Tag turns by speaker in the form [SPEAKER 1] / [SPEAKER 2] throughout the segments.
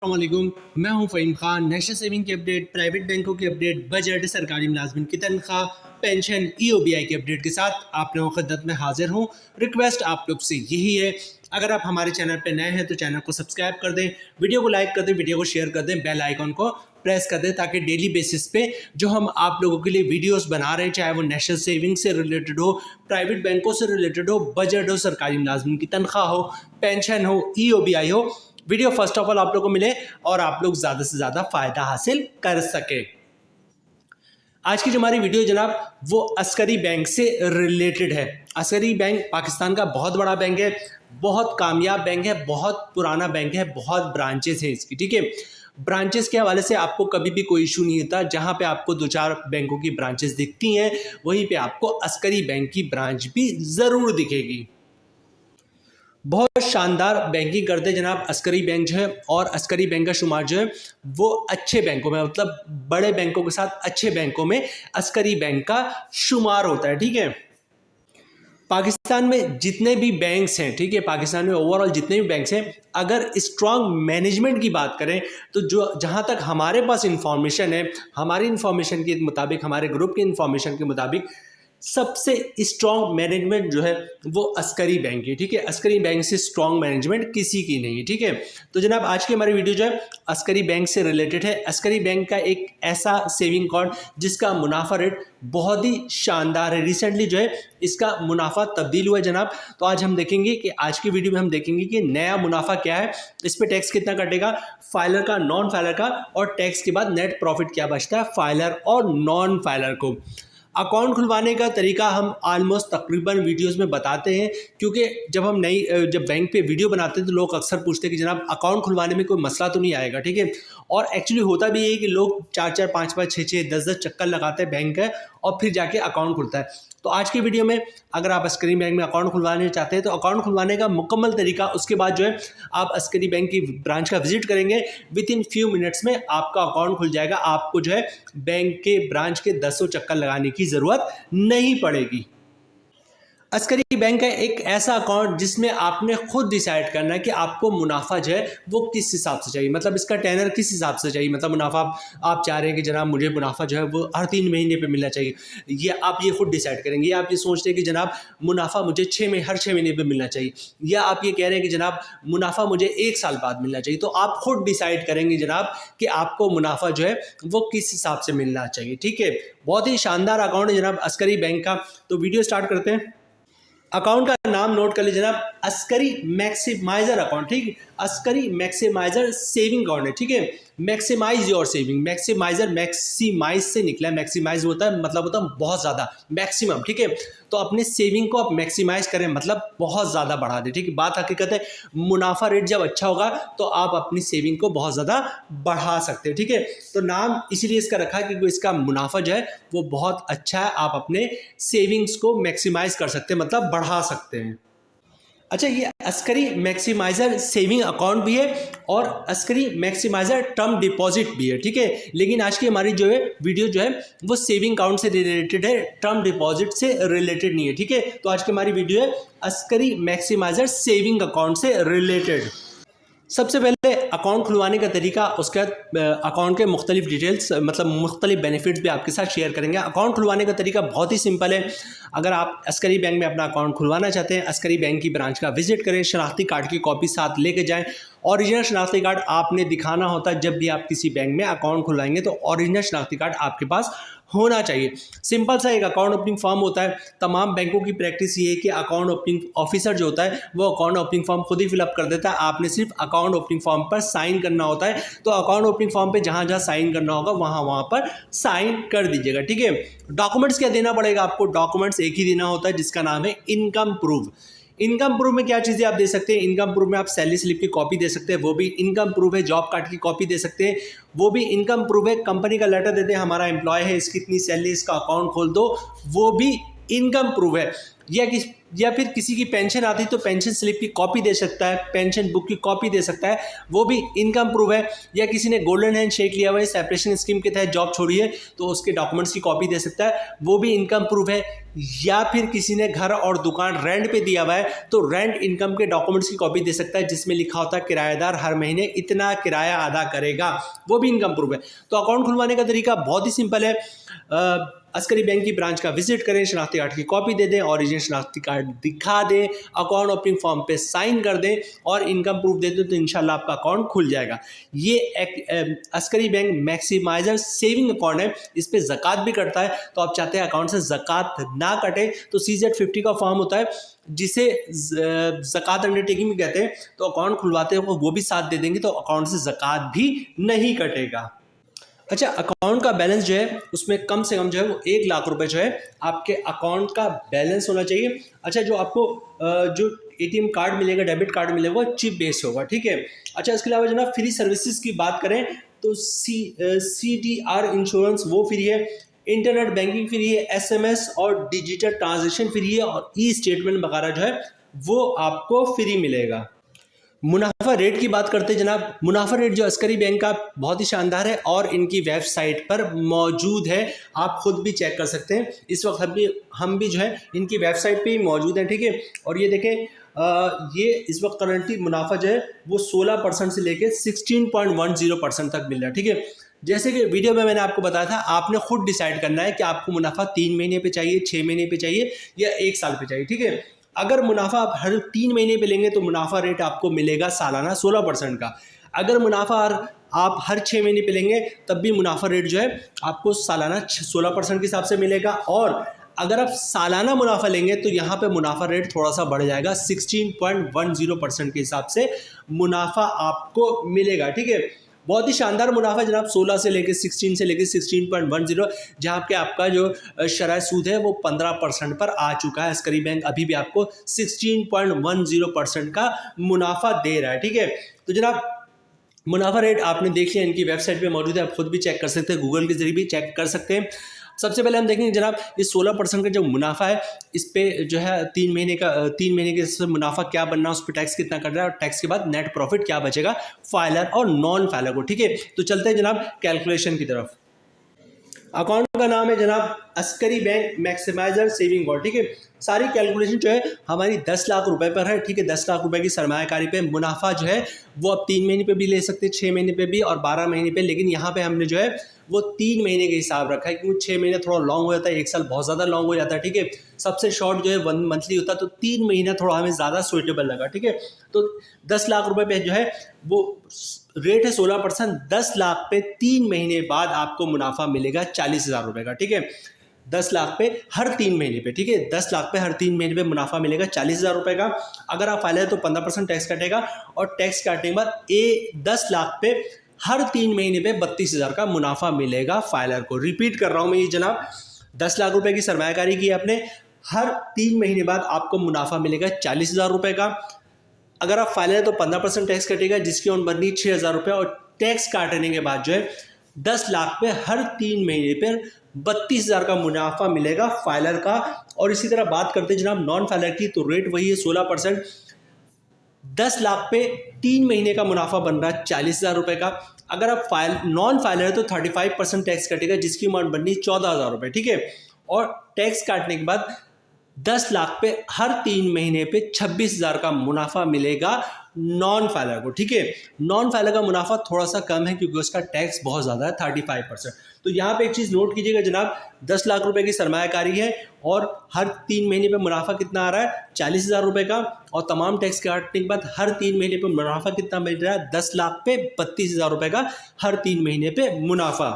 [SPEAKER 1] अस्सलामुअलैकुम, मैं हूं फ़हीम खान। नेशनल सेविंग की अपडेट, प्राइवेट बैंकों की अपडेट, बजट, सरकारी मुलाजमिन की तनख्वाह, पेंशन, EOBI की अपडेट के साथ आप लोगों की खिदमत में हाजिर हूं। रिक्वेस्ट आप लोग से यही है, अगर आप हमारे चैनल पर नए हैं तो चैनल को सब्सक्राइब कर दें, वीडियो को लाइक कर दें, वीडियो को शेयर कर दें, बेल आइकॉन को प्रेस कर दें ताकि डेली बेसिस पे जो हम आप लोगों के लिए वीडियोस बना रहे हैं, चाहे वो नेशनल सेविंग से रिलेटेड हो, प्राइवेट बैंकों से रिलेटेड हो, बजट हो, सरकारी मुलाजमिन की तनख्वाह हो, पेंशन हो, EOBI हो, वीडियो फर्स्ट ऑफ ऑल आप लोगों को मिले और आप लोग ज़्यादा से ज़्यादा फ़ायदा हासिल कर सके। आज की जो हमारी वीडियो जनाब वो अस्करी बैंक से रिलेटेड है। अस्करी बैंक पाकिस्तान का बहुत बड़ा बैंक है, बहुत कामयाब बैंक है, बहुत पुराना बैंक है, बहुत ब्रांचेस हैं इसकी, ठीक है। ब्रांचेस के हवाले से आपको कभी भी कोई इशू नहीं होता। जहाँ पे आपको 2-4 बैंकों की ब्रांचेस दिखती हैं वहीं पे आपको अस्करी बैंक की ब्रांच भी ज़रूर दिखेगी। बहुत शानदार बैंकिंग करते हैं जनाब अस्करी बैंक जो है, और अस्करी बैंक का शुमार जो है वो अच्छे बैंकों में, मतलब बड़े बैंकों के साथ अच्छे बैंकों में अस्करी बैंक का शुमार होता है, ठीक है। पाकिस्तान में जितने भी बैंक्स हैं, ठीक है, पाकिस्तान में ओवरऑल जितने भी बैंक्स हैं, अगर स्ट्रॉन्ग मैनेजमेंट की बात करें तो जो जहाँ तक हमारे पास इंफॉर्मेशन है, हमारी इंफॉर्मेशन के मुताबिक, हमारे ग्रुप की इंफॉर्मेशन के मुताबिक सबसे स्ट्रॉन्ग मैनेजमेंट जो है वो अस्करी बैंक है, ठीक है। अस्करी बैंक से स्ट्रॉन्ग मैनेजमेंट किसी की नहीं है, ठीक है। तो जनाब आज की हमारी वीडियो जो है अस्करी बैंक से रिलेटेड है। अस्करी बैंक का एक ऐसा सेविंग अकाउंट जिसका मुनाफा रेट बहुत ही शानदार है। रिसेंटली जो है इसका मुनाफा तब्दील हुआ है जनाब। तो आज हम देखेंगे कि आज की वीडियो में हम देखेंगे कि नया मुनाफा क्या है, इस पर टैक्स कितना कटेगा, फाइलर का, नॉन फाइलर का, और टैक्स के बाद नेट प्रॉफिट क्या बचता है फाइलर और नॉन फाइलर को। अकाउंट खुलवाने का तरीका हम ऑलमोस्ट तकरीबन वीडियोस में बताते हैं, क्योंकि जब बैंक पे वीडियो बनाते हैं तो लोग अक्सर पूछते हैं कि जनाब अकाउंट खुलवाने में कोई मसला तो नहीं आएगा, ठीक है। और एक्चुअली होता भी है कि लोग 4-4, 5-5, 6-6, 10-10 चक्कर लगाते हैं बैंक का और फिर जाके अकाउंट खुलता है। तो आज की वीडियो में अगर आप अस्करी बैंक में अकाउंट खुलवाने चाहते हैं तो अकाउंट खुलवाने का मुकम्मल तरीका, उसके बाद जो है आप अस्करी बैंक की ब्रांच का विजिट करेंगे, विद इन फ्यू मिनट्स में आपका अकाउंट खुल जाएगा। आपको जो है बैंक के ब्रांच के 10 चक्कर लगाने की ज़रूरत नहीं पड़ेगी। अस्करी बैंक का एक ऐसा अकाउंट जिसमें आपने खुद डिसाइड करना है कि आपको मुनाफा जो है वो किस हिसाब से चाहिए, मतलब इसका टेनर किस हिसाब से चाहिए। मतलब मुनाफा आप चाह रहे हैं कि जनाब मुझे मुनाफा जो है वो हर 3 महीने पे मिलना चाहिए, ये आप ये खुद डिसाइड करेंगे। या आप ये सोचते हैं कि जनाब मुनाफा मुझे हर 6 महीने पर मिलना चाहिए, या आप ये कह रहे हैं कि जनाब मुनाफा मुझे 1 साल बाद मिलना चाहिए। तो आप खुद डिसाइड करेंगे जनाब कि आपको मुनाफा जो है वो किस हिसाब से मिलना चाहिए, ठीक है। बहुत ही शानदार अकाउंट है जनाब अस्करी बैंक का। तो वीडियो स्टार्ट करते हैं। अकाउंट का नाम नोट कर लीजिए जनाब, अस्करी मैक्सिमाइजर अकाउंट, ठीक है। अस्करी मैक्सिमाइजर सेविंग अकाउंट है, ठीक है। Maximise your saving, maximiser maximise से निकला है। मैक्सिमाइज होता है मतलब होता है बहुत ज़्यादा, मैक्सिमम, ठीक है। तो अपने सेविंग को आप मैक्सिमाइज करें, मतलब बहुत ज़्यादा बढ़ा दें, ठीक है। बात हकीकत है, मुनाफा रेट जब अच्छा होगा तो आप अपनी सेविंग को बहुत ज़्यादा बढ़ा सकते हैं, ठीक है। तो नाम इसीलिए इसका रखा है क्योंकि इसका मुनाफा जो है वो बहुत अच्छा है। आप अपने सेविंग्स को मैक्सिमाइज कर सकते हैं, मतलब बढ़ा सकते हैं। अच्छा, ये अस्करी मैक्सिमाइजर सेविंग अकाउंट भी है और अस्करी मैक्सिमाइजर टर्म डिपॉजिट भी है, ठीक है। लेकिन आज की हमारी जो है वीडियो जो है वो सेविंग अकाउंट से रिलेटेड है, टर्म डिपॉजिट से रिलेटेड नहीं है, ठीक है। तो आज की हमारी वीडियो है अस्करी मैक्सिमाइजर सेविंग अकाउंट से रिलेटेड। सबसे पहले अकाउंट खुलवाने का तरीका, उसके बाद अकाउंट के मुख्तलिफ डिटेल्स, मतलब मुख्तलिफ बेनिफिट्स भी आपके साथ शेयर करेंगे। अकाउंट खुलवाने का तरीका बहुत ही सिंपल है। अगर आप अस्करी बैंक में अपना अकाउंट खुलवाना चाहते हैं, अस्करी बैंक की ब्रांच का विजिट करें, शनाख्ती कार्ड की कॉपी साथ लेके जाएं। ओरिजिनल शनाख्ती कार्ड आपने दिखाना होता है जब भी आप किसी बैंक में अकाउंट खुलवाएंगे, तो ओरिजिनल शनाख्ती कार्ड आपके पास होना चाहिए। सिंपल सा एक अकाउंट ओपनिंग फॉर्म होता है। तमाम बैंकों की प्रैक्टिस ये है कि अकाउंट ओपनिंग ऑफिसर जो होता है वो अकाउंट ओपनिंग फॉर्म खुद ही फिलअप कर देता है। आपने सिर्फ अकाउंट ओपनिंग फॉर्म पर साइन करना होता है। तो अकाउंट ओपनिंग फॉर्म पे जहाँ जहाँ साइन करना होगा वहाँ पर साइन कर दीजिएगा, ठीक है। डॉक्यूमेंट्स क्या देना पड़ेगा आपको? डॉक्यूमेंट्स एक ही देना होता है जिसका नाम है इनकम प्रूफ। इनकम प्रूफ में क्या चीज़ें आप दे सकते हैं? इनकम प्रूफ में आप सैलरी स्लिप की कॉपी दे सकते हैं, वो भी इनकम प्रूफ है। जॉब कार्ड की कॉपी दे सकते हैं, वो भी इनकम प्रूफ है। कंपनी का लेटर देते हैं, हमारा एम्प्लॉय है, इसकी इतनी सैलरी, इसका अकाउंट खोल दो, वो भी इनकम प्रूफ है। या कि या फिर किसी की पेंशन आती तो पेंशन स्लिप की कॉपी दे सकता है, पेंशन बुक की कॉपी दे सकता है, वो भी इनकम प्रूफ है। या किसी ने गोल्डन हैंड शेक लिया हुआ है, सेपरेशन स्कीम के तहत जॉब छोड़ी है तो उसके डॉक्यूमेंट्स की कॉपी दे सकता है, वो भी इनकम प्रूफ है। या फिर किसी ने घर और दुकान रेंट पे दिया हुआ है तो रेंट इनकम के डॉक्यूमेंट्स की कॉपी दे सकता है, जिसमें लिखा होता है किराएदार हर महीने इतना किराया अदा करेगा, वो भी इनकम प्रूफ है। तो अकाउंट खुलवाने का तरीका बहुत ही सिंपल है। अस्करी बैंक की ब्रांच का विजिट करें, शनाख्ती कार्ड की कॉपी दे दें, ओरिजिनल शनाख्ती कार्ड दिखा दें, अकाउंट ओपनिंग फॉर्म पे साइन कर दें और इनकम प्रूफ दे दें तो इंशाल्लाह आपका अकाउंट खुल जाएगा। ये Askari bank maximiser saving account है, इस पर ज़कात भी कटता है। तो आप चाहते हैं अकाउंट से ज़कात ना कटे तो CZ50 का फॉर्म होता है जिसे ज़कात अंडरटेकिंग भी कहते हैं। तो अकाउंट खुलवाते हैं वो भी साथ दे देंगे तो अकाउंट से ज़कात भी नहीं कटेगा। अच्छा, अकाउंट का बैलेंस जो है उसमें कम से कम जो है वो 1 लाख रुपए जो है आपके अकाउंट का बैलेंस होना चाहिए। अच्छा, जो आपको जो ATM कार्ड मिलेगा, डेबिट कार्ड मिलेगा, वो चिप बेस्ड होगा, ठीक है। अच्छा, इसके अलावा जनाब फ्री सर्विसेज की बात करें तो CDR इंश्योरेंस वो फ्री है, इंटरनेट बैंकिंग फ्री है, SMS और डिजिटल ट्रांजेक्शन फ्री है और स्टेटमेंट वगैरह जो है वो आपको फ्री मिलेगा। मुनाफा रेट की बात करते हैं जनाब। मुनाफा रेट जो अस्करी बैंक का बहुत ही शानदार है और इनकी वेबसाइट पर मौजूद है, आप खुद भी चेक कर सकते हैं। इस वक्त हम भी जो है इनकी वेबसाइट पे ही मौजूद हैं, ठीक है। और ये देखें, ये इस वक्त करंटली मुनाफा जो है वो 16% से लेकर 16.10% तक मिल रहा है, ठीक है। जैसे कि वीडियो में मैंने आपको बताया था, आपने खुद डिसाइड करना है कि आपको मुनाफा 3 महीने पे चाहिए, 6 महीने पे चाहिए या 1 साल पे चाहिए, ठीक है। अगर मुनाफा आप हर 3 महीने पे लेंगे तो मुनाफा रेट आपको मिलेगा सालाना 16% का। अगर मुनाफा आप हर 6 महीने पे लेंगे तब भी मुनाफा रेट जो है आपको सालाना 16% के हिसाब से मिलेगा। और अगर आप सालाना मुनाफा लेंगे तो यहाँ पे मुनाफा रेट थोड़ा सा बढ़ जाएगा, 16.10% के हिसाब से मुनाफा आपको मिलेगा, ठीक है। बहुत ही शानदार मुनाफा जनाब, 16 से लेकर 16 से लेकर 16.10, जहाँ पे आपका जो शरह सूद है वो 15% पर आ चुका है। अस्करी बैंक अभी भी आपको 16.10% का मुनाफा दे रहा है, ठीक है। तो जनाब मुनाफा रेट आपने देख लिया, इनकी वेबसाइट पे मौजूद है, आप खुद भी चेक कर सकते हैं, गूगल के जरिए भी चेक कर सकते हैं। सबसे पहले हम देखेंगे जनाब इस 16% का जो मुनाफा है इस पे जो है 3 महीने के मुनाफा क्या बनना है, उस पर टैक्स कितना कर रहा है और टैक्स के बाद नेट प्रॉफिट क्या बचेगा फाइलर और नॉन फाइलर को, ठीक है। तो चलते हैं जनाब कैलकुलेशन की तरफ। अकाउंट का नाम है जनाब Askari bank maximiser saving account, ठीक है। सारी कैलकुलेशन जो है हमारी 10 लाख रुपए पर है, ठीक है। 10 लाख रुपए की सरमायाकारी पे मुनाफा जो है वो आप 3 महीने पे भी ले सकते हैं, 6 महीने पे भी और 12 महीने पे, लेकिन यहाँ पे हमने जो है वो 3 महीने के हिसाब रखा है क्योंकि 6 महीने थोड़ा लॉन्ग हो जाता है, 1 साल बहुत ज़्यादा लॉन्ग हो जाता है, ठीक है। सबसे शॉर्ट जो है 1 मंथली होता है, तो 3 महीना थोड़ा हमें ज़्यादा सुइटेबल लगा, ठीक है। तो 10 लाख रुपए पे जो है वो रेट है 16%। 10 लाख पे 3 महीने बाद आपको मुनाफा मिलेगा 40,000 रुपये का, ठीक है। 10 लाख पे हर 3 महीने पे, ठीक है। 10 लाख पे हर 3 महीने पे मुनाफा मिलेगा 40,000 रुपये का। अगर आप फाइल है तो 15% टैक्स कटेगा और टैक्स काटने के बाद 10 लाख पे हर 3 महीने पे 32,000 का मुनाफा मिलेगा फाइलर को। रिपीट कर रहा हूँ मैं ये जनाब, 10 लाख रुपए की सरमायाकारी की आपने, हर 3 महीने बाद आपको मुनाफा मिलेगा 40,000 रुपये का। अगर आप फाइलर है तो 15% टैक्स कटेगा जिसकी ऑन बननी 6,000 रुपये और टैक्स काटने के बाद जो है 10 लाख पे हर 3 महीने पर 32,000 का मुनाफा मिलेगा फाइलर का। और इसी तरह बात करते हैं जनाब नॉन फाइलर की, तो रेट वही है 16%। 10 लाख पे 3 महीने का मुनाफा बन रहा है 40,000 रुपये का। अगर आप नॉन फाइलर है तो 35% टैक्स कटेगा जिसकी अमाउंट बननी 14,000 रुपये, ठीक है। और टैक्स काटने के बाद 10 लाख पे हर 3 महीने पे 26,000 का मुनाफा मिलेगा नॉन फाइलर को, ठीक है। नॉन फाइलर का मुनाफा थोड़ा सा कम है क्योंकि उसका टैक्स बहुत ज़्यादा है, 35%। तो यहाँ पे एक चीज़ नोट कीजिएगा जनाब, 10 लाख रुपए की सरमायाकारी है और हर 3 महीने पे मुनाफा कितना आ रहा है 40,000 रुपये का, और तमाम टैक्स काटने के बाद हर 3 महीने पे मुनाफा कितना मिल रहा है 10 लाख पे 32,000 रुपये का हर 3 महीने पे मुनाफा।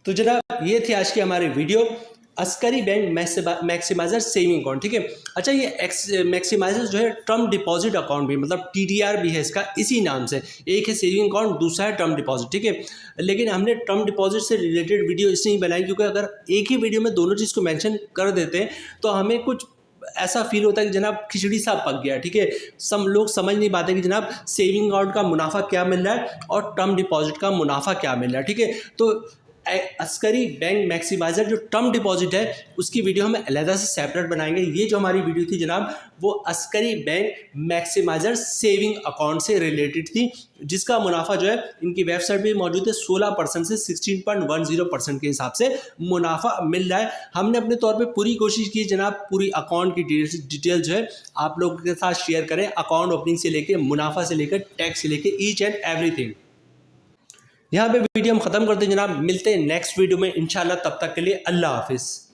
[SPEAKER 1] तो जनाब ये थी आज की हमारी video, Askari bank maximiser saving account, ठीक है। अच्छा, ये मैक्सिमाइजर जो है टर्म डिपॉजिट अकाउंट भी, मतलब TDR भी है इसका इसी नाम से। एक है सेविंग अकाउंट, दूसरा है टर्म डिपॉजिट, ठीक है। लेकिन हमने टर्म डिपॉजिट से रिलेटेड वीडियो इसलिए नहीं बनाई क्योंकि अगर एक ही वीडियो में दोनों चीज़ को मेंशन कर देते हैं तो हमें कुछ ऐसा फील होता है कि जनाब खिचड़ी सा पक गया, ठीक है। सब लोग समझ नहीं पाते कि जनाब सेविंग अकाउंट का मुनाफा क्या मिल रहा है और टर्म डिपॉजिट का मुनाफा क्या मिल रहा है, ठीक है। तो अस्करी बैंक मैक्सिमाइजर जो टर्म डिपॉजिट है उसकी वीडियो हम अलग से सेपरेट बनाएंगे। ये जो हमारी वीडियो थी जनाब वो Askari bank maximiser saving account से रिलेटेड थी, जिसका मुनाफा जो है इनकी वेबसाइट पे मौजूद है 16% से 16.10% के हिसाब से मुनाफा मिल रहा है। हमने अपने तौर पे पूरी कोशिश की जनाब पूरी अकाउंट की डिटेल जो है आप लोगों के साथ शेयर करें, अकाउंट ओपनिंग से लेकर मुनाफा से लेकर टैक्स से लेकर ईच एंड एवरीथिंग। यहाँ पे वीडियो हम खत्म करते हैं जनाब, मिलते हैं नेक्स्ट वीडियो में इंशाल्लाह, तब तक के लिए अल्लाह हाफिज़।